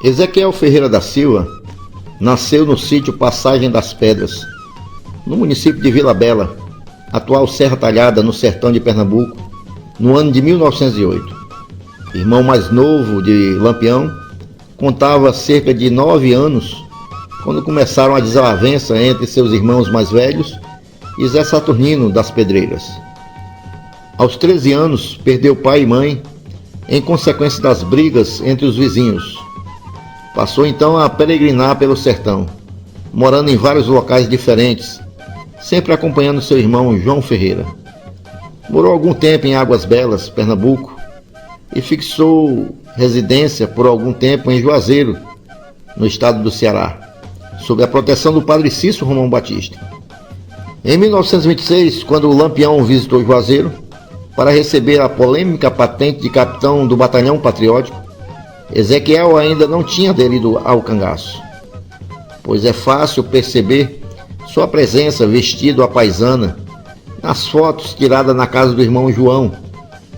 Ezequiel Ferreira da Silva nasceu no sítio Passagem das Pedras, no município de Vila Bela, atual Serra Talhada, no sertão de Pernambuco, no ano de 1908. Irmão mais novo de Lampião, contava cerca de 9 anos quando começaram a desavença entre seus irmãos mais velhos e Zé Saturnino das Pedreiras. Aos 13 anos, perdeu pai e mãe em consequência das brigas entre os vizinhos. Passou então a peregrinar pelo sertão, morando em vários locais diferentes, sempre acompanhando seu irmão João Ferreira. Morou algum tempo em Águas Belas, Pernambuco, e fixou residência por algum tempo em Juazeiro, no estado do Ceará, sob a proteção do padre Cícero Romão Batista. Em 1926, quando o Lampião visitou Juazeiro para receber a polêmica patente de capitão do Batalhão Patriótico, Ezequiel ainda não tinha aderido ao cangaço, pois é fácil perceber sua presença vestido à paisana nas fotos tiradas na casa do irmão João,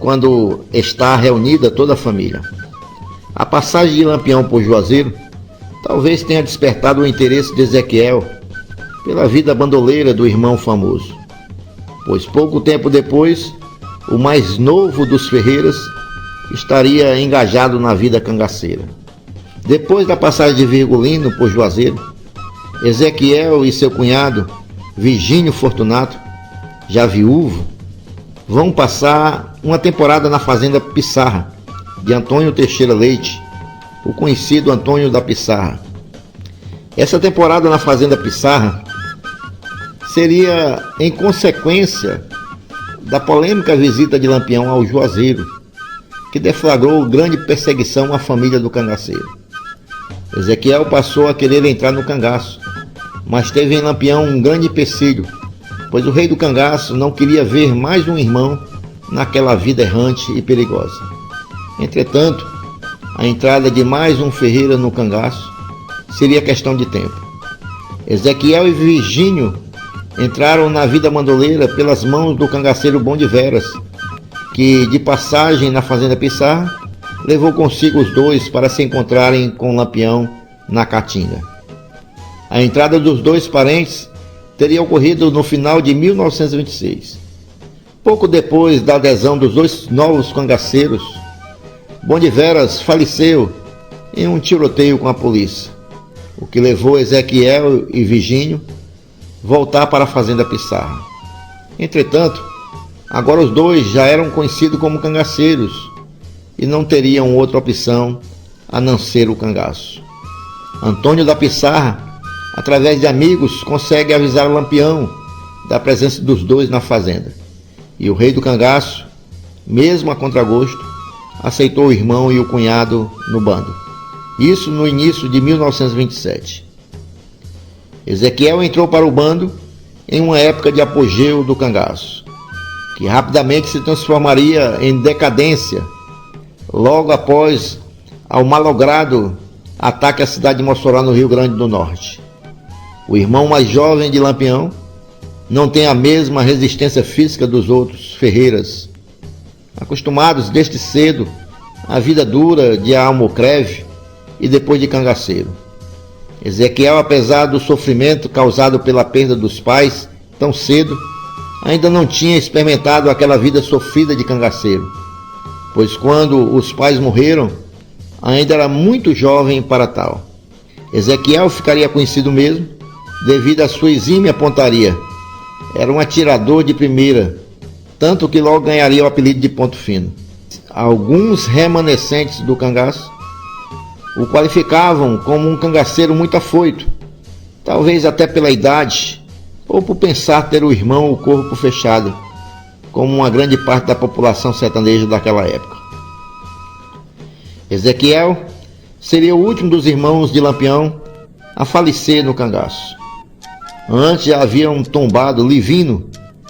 quando está reunida toda a família. A passagem de Lampião por Juazeiro talvez tenha despertado o interesse de Ezequiel pela vida bandoleira do irmão famoso, pois pouco tempo depois, o mais novo dos Ferreiras estaria engajado na vida cangaceira. Depois da passagem de Virgulino por Juazeiro, Ezequiel e seu cunhado, Virgínio Fortunato, já viúvo, vão passar uma temporada na fazenda Pissarra, de Antônio Teixeira Leite, o conhecido Antônio da Pissarra. Essa temporada na fazenda Pissarra seria em consequência da polêmica visita de Lampião ao Juazeiro, que deflagrou grande perseguição à família do cangaceiro. Ezequiel passou a querer entrar no cangaço, mas teve em Lampião um grande empecilho, pois o rei do cangaço não queria ver mais um irmão naquela vida errante e perigosa. Entretanto, a entrada de mais um Ferreira no cangaço seria questão de tempo. Ezequiel e Virgínio entraram na vida bandoleira pelas mãos do cangaceiro Bom de Veras, que, de passagem na fazenda Pissarra, levou consigo os dois para se encontrarem com Lampião na Caatinga. A entrada dos dois parentes teria ocorrido no final de 1926. Pouco depois da adesão dos dois novos cangaceiros, Bom de Veras faleceu em um tiroteio com a polícia, o que levou Ezequiel e Virgínio voltar para a fazenda Pissarra. Entretanto, agora os dois já eram conhecidos como cangaceiros e não teriam outra opção a não ser o cangaço. Antônio da Pissarra, através de amigos, consegue avisar Lampião da presença dos dois na fazenda. E o rei do cangaço, mesmo a contragosto, aceitou o irmão e o cunhado no bando. Isso no início de 1927. Ezequiel entrou para o bando em uma época de apogeu do cangaço, que rapidamente se transformaria em decadência logo após ao malogrado ataque à cidade de Mossoró, no Rio Grande do Norte. O irmão mais jovem de Lampião não tem a mesma resistência física dos outros Ferreiras, acostumados desde cedo à vida dura de almocreve e depois de cangaceiro. Ezequiel, apesar do sofrimento causado pela perda dos pais tão cedo, ainda não tinha experimentado aquela vida sofrida de cangaceiro, pois quando os pais morreram, ainda era muito jovem para tal. Ezequiel ficaria conhecido mesmo devido à sua exímia pontaria. Era um atirador de primeira, tanto que logo ganharia o apelido de Ponto Fino. Alguns remanescentes do cangaço o qualificavam como um cangaceiro muito afoito, talvez até pela idade, ou por pensar ter o irmão o corpo fechado, como uma grande parte da população sertaneja daquela época. Ezequiel seria o último dos irmãos de Lampião a falecer no cangaço. Antes já haviam tombado Livino,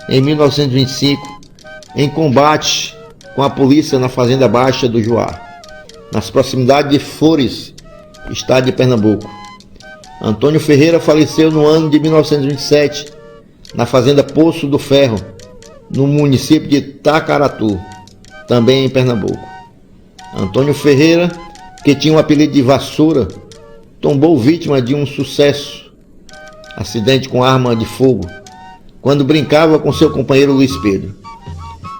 em 1925, em combate com a polícia na Fazenda Baixa do Juá, nas proximidades de Flores, estado de Pernambuco. Antônio Ferreira faleceu no ano de 1927, na Fazenda Poço do Ferro, no município de Tacaratu, também em Pernambuco. Antônio Ferreira, que tinha o apelido de Vassoura, tombou vítima de um acidente com arma de fogo, quando brincava com seu companheiro Luiz Pedro.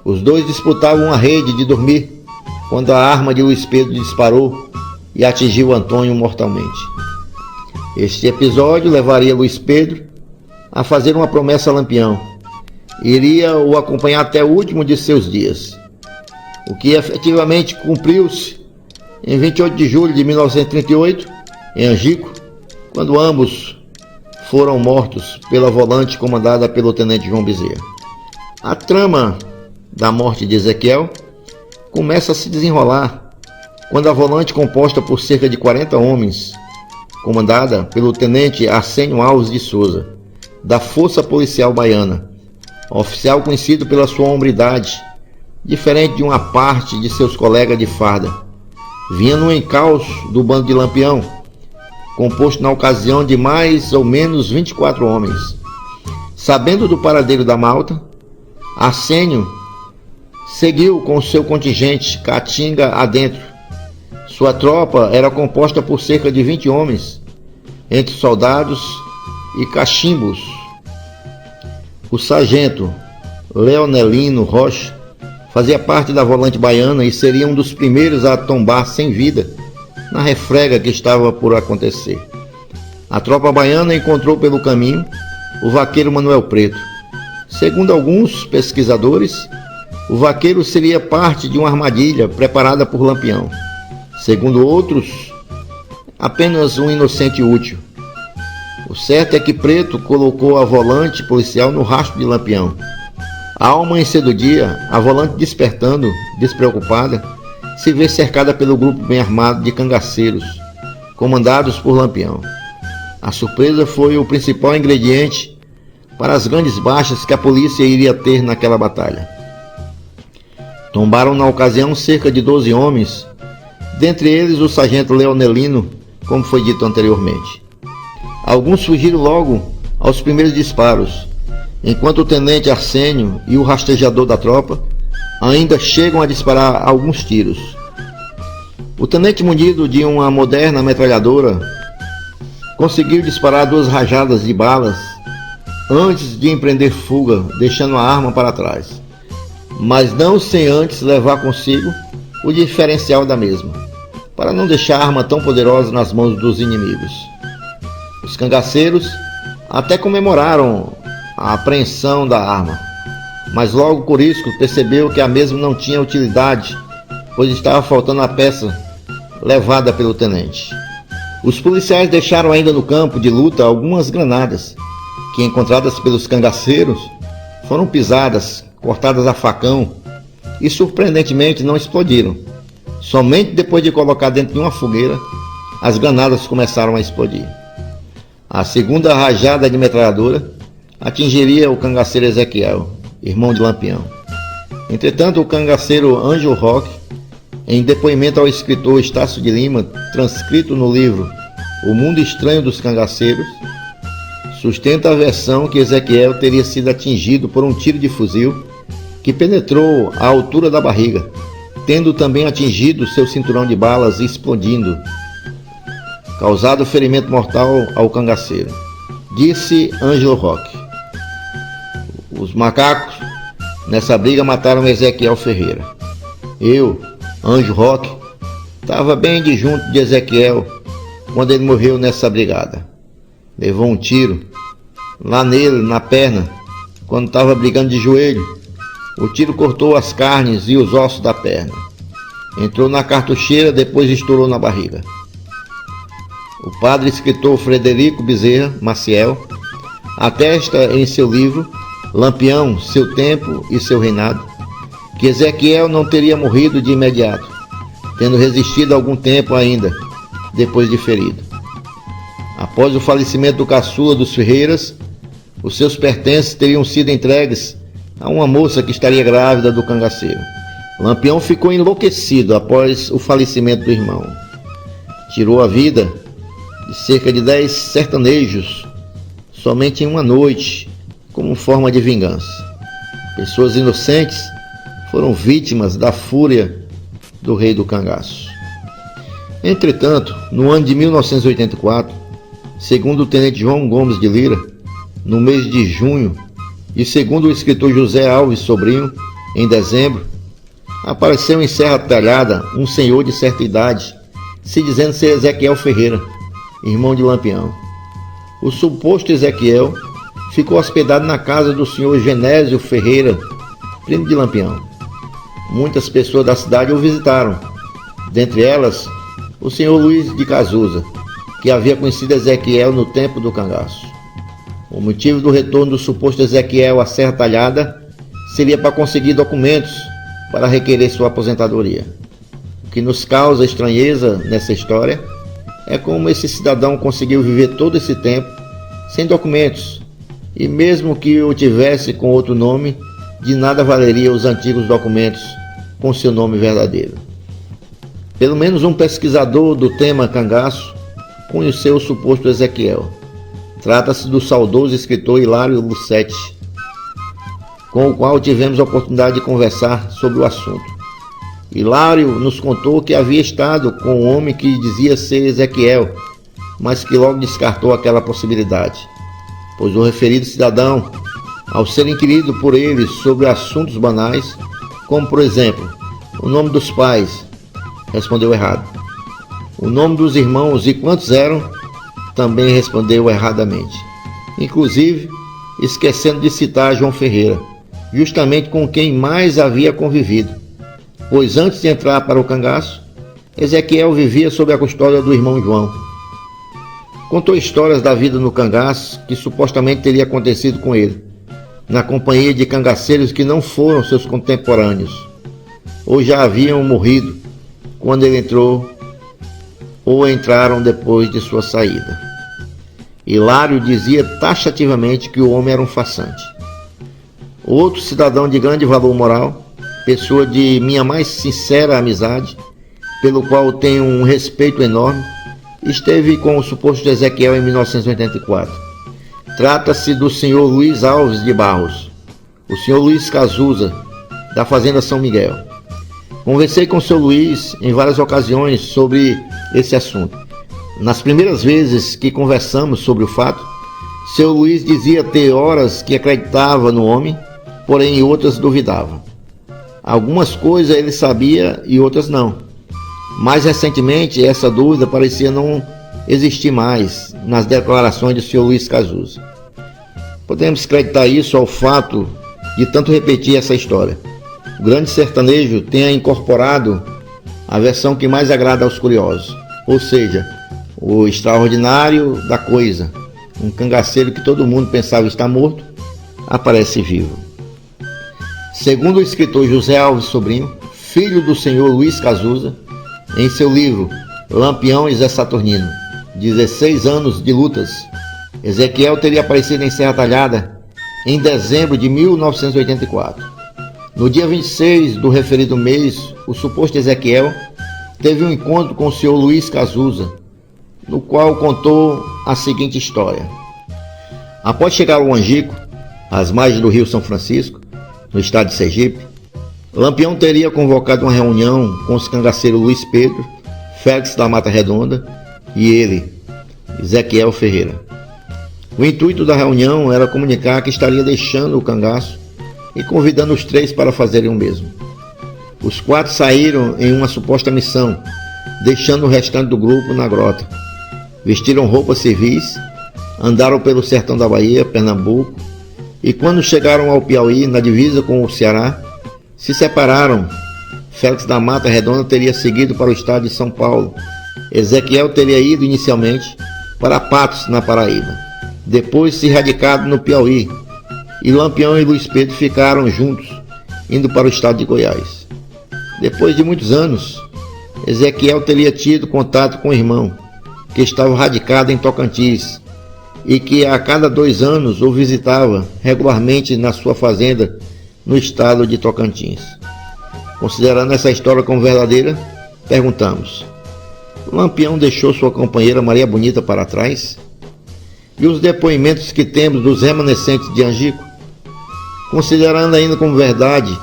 Os dois disputavam uma rede de dormir, quando a arma de Luiz Pedro disparou e atingiu Antônio mortalmente. Este episódio levaria Luiz Pedro a fazer uma promessa a Lampião: iria o acompanhar até o último de seus dias, o que efetivamente cumpriu-se em 28 de julho de 1938, em Angico, quando ambos foram mortos pela volante comandada pelo tenente João Bezerra. A trama da morte de Ezequiel começa a se desenrolar quando a volante, composta por cerca de 40 homens, comandada pelo tenente Arsênio Alves de Souza, da Força Policial Baiana, oficial conhecido pela sua hombridade, diferente de uma parte de seus colegas de farda, vinha no encalço do bando de Lampião, composto na ocasião de mais ou menos 24 homens. Sabendo do paradeiro da malta, Arsênio seguiu com seu contingente Caatinga adentro. Sua tropa era composta por cerca de 20 homens, entre soldados e cachimbos. O sargento Leonelino Rocha fazia parte da volante baiana e seria um dos primeiros a tombar sem vida na refrega que estava por acontecer. A tropa baiana encontrou pelo caminho o vaqueiro Manuel Preto. Segundo alguns pesquisadores, o vaqueiro seria parte de uma armadilha preparada por Lampião. Segundo outros, apenas um inocente útil. O certo é que Preto colocou a volante policial no rastro de Lampião. Ao amanhecer do dia, a volante, despertando, despreocupada, se vê cercada pelo grupo bem armado de cangaceiros, comandados por Lampião. A surpresa foi o principal ingrediente para as grandes baixas que a polícia iria ter naquela batalha. Tombaram na ocasião cerca de 12 homens, dentre eles o sargento Leonelino, como foi dito anteriormente. Alguns fugiram logo aos primeiros disparos, enquanto o tenente Arsênio e o rastejador da tropa ainda chegam a disparar alguns tiros. O tenente, munido de uma moderna metralhadora, conseguiu disparar 2 rajadas de balas antes de empreender fuga, deixando a arma para trás, mas não sem antes levar consigo o diferencial da mesma, para não deixar a arma tão poderosa nas mãos dos inimigos. Os cangaceiros até comemoraram a apreensão da arma, mas logo Corisco percebeu que a mesma não tinha utilidade, pois estava faltando a peça levada pelo tenente. Os policiais deixaram ainda no campo de luta algumas granadas, que, encontradas pelos cangaceiros, foram pisadas, cortadas a facão e surpreendentemente não explodiram. Somente depois de colocar dentro de uma fogueira, as granadas começaram a explodir. A segunda rajada de metralhadora atingiria o cangaceiro Ezequiel, irmão de Lampião. Entretanto, o cangaceiro Ângelo Roque, em depoimento ao escritor Estácio de Lima, transcrito no livro O Mundo Estranho dos Cangaceiros, sustenta a versão que Ezequiel teria sido atingido por um tiro de fuzil que penetrou à altura da barriga, tendo também atingido seu cinturão de balas e explodindo, causado ferimento mortal ao cangaceiro. Disse Ângelo Roque: os macacos nessa briga mataram Ezequiel Ferreira. Eu, Ângelo Roque, estava bem de junto de Ezequiel quando ele morreu nessa brigada. Levou um tiro lá nele, na perna, quando estava brigando de joelho. O tiro cortou as carnes e os ossos da perna. Entrou na cartucheira, depois estourou na barriga. O padre escritor Frederico Bezerra Maciel atesta em seu livro Lampião, seu tempo e seu reinado, que Ezequiel não teria morrido de imediato, tendo resistido algum tempo ainda, depois de ferido. Após o falecimento do caçula dos Ferreiras, os seus pertences teriam sido entregues a uma moça que estaria grávida do cangaceiro. Lampião ficou enlouquecido após o falecimento do irmão. Tirou a vida de cerca de 10 sertanejos somente em uma noite, como forma de vingança. Pessoas inocentes foram vítimas da fúria do rei do cangaço. Entretanto, no ano de 1984, segundo o tenente João Gomes de Lira, no mês de junho, e segundo o escritor José Alves Sobrinho, em dezembro, apareceu em Serra Talhada um senhor de certa idade, se dizendo ser Ezequiel Ferreira, irmão de Lampião. O suposto Ezequiel ficou hospedado na casa do senhor Genésio Ferreira, primo de Lampião. Muitas pessoas da cidade o visitaram, dentre elas o senhor Luiz de Cazuza, que havia conhecido Ezequiel no tempo do cangaço. O motivo do retorno do suposto Ezequiel à Serra Talhada seria para conseguir documentos para requerer sua aposentadoria. O que nos causa estranheza nessa história é como esse cidadão conseguiu viver todo esse tempo sem documentos, e mesmo que o tivesse com outro nome, de nada valeria os antigos documentos com seu nome verdadeiro. Pelo menos um pesquisador do tema cangaço conheceu o suposto Ezequiel. Trata-se do saudoso escritor Hilário Lucete, com o qual tivemos a oportunidade de conversar sobre o assunto. Hilário nos contou que havia estado com um homem que dizia ser Ezequiel, mas que logo descartou aquela possibilidade, pois o referido cidadão, ao ser inquirido por ele sobre assuntos banais, como por exemplo, o nome dos pais, respondeu errado. O nome dos irmãos e quantos eram, também respondeu erradamente. Inclusive, esquecendo de citar João Ferreira, justamente com quem mais havia convivido, pois antes de entrar para o cangaço, Ezequiel vivia sob a custódia do irmão João. Contou histórias da vida no cangaço que supostamente teria acontecido com ele, na companhia de cangaceiros que não foram seus contemporâneos, ou já haviam morrido quando ele entrou, ou entraram depois de sua saída. Hilário dizia taxativamente que o homem era um farsante. Outro cidadão de grande valor moral, pessoa de minha mais sincera amizade, pelo qual tenho um respeito enorme, esteve com o suposto Ezequiel em 1984. Trata-se do senhor Luiz Alves de Barros, o senhor Luiz Cazuza, da Fazenda São Miguel. Conversei com o senhor Luiz em várias ocasiões sobre esse assunto. Nas primeiras vezes que conversamos sobre o fato, seu Luiz dizia ter horas que acreditava no homem, porém outras duvidava. Algumas coisas ele sabia e outras não. Mais recentemente, essa dúvida parecia não existir mais nas declarações do senhor Luiz Cazuza. Podemos acreditar isso ao fato de tanto repetir essa história. O grande sertanejo tenha incorporado a versão que mais agrada aos curiosos, ou seja, o extraordinário da coisa. Um cangaceiro que todo mundo pensava estar morto, aparece vivo. Segundo o escritor José Alves Sobrinho, filho do senhor Luiz Cazuza, em seu livro Lampião e Zé Saturnino, 16 anos de lutas, Ezequiel teria aparecido em Serra Talhada em dezembro de 1984. No dia 26 do referido mês, o suposto Ezequiel teve um encontro com o senhor Luiz Cazuza, no qual contou a seguinte história. Após chegar ao Angico, às margens do rio São Francisco, no estado de Sergipe, Lampião teria convocado uma reunião com os cangaceiros Luiz Pedro, Félix da Mata Redonda e ele, Ezequiel Ferreira. O intuito da reunião era comunicar que estaria deixando o cangaço e convidando os três para fazerem o mesmo. Os quatro saíram em uma suposta missão, deixando o restante do grupo na grota. Vestiram roupas civis, andaram pelo sertão da Bahia, Pernambuco, e quando chegaram ao Piauí, na divisa com o Ceará, se separaram. Félix da Mata Redonda teria seguido para o estado de São Paulo. Ezequiel teria ido inicialmente para Patos, na Paraíba, depois se radicado no Piauí, e Lampião e Luiz Pedro ficaram juntos, indo para o estado de Goiás. Depois de muitos anos, Ezequiel teria tido contato com o irmão, que estava radicado em Tocantins, e que a cada 2 anos o visitava regularmente na sua fazenda no estado de Tocantins. Considerando essa história como verdadeira, perguntamos: Lampião deixou sua companheira Maria Bonita para trás? E os depoimentos que temos dos remanescentes de Angico? Considerando ainda como verdade,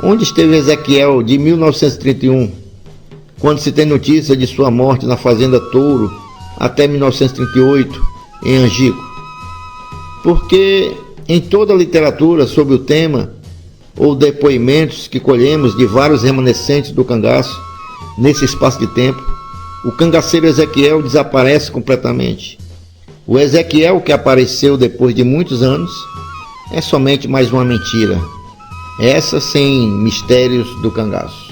onde esteve Ezequiel de 1931, quando se tem notícia de sua morte na Fazenda Touro até 1938, em Angico? Porque em toda a literatura sobre o tema, ou depoimentos que colhemos de vários remanescentes do cangaço, nesse espaço de tempo, o cangaceiro Ezequiel desaparece completamente. O Ezequiel que apareceu depois de muitos anos é somente mais uma mentira, essa sem mistérios do cangaço.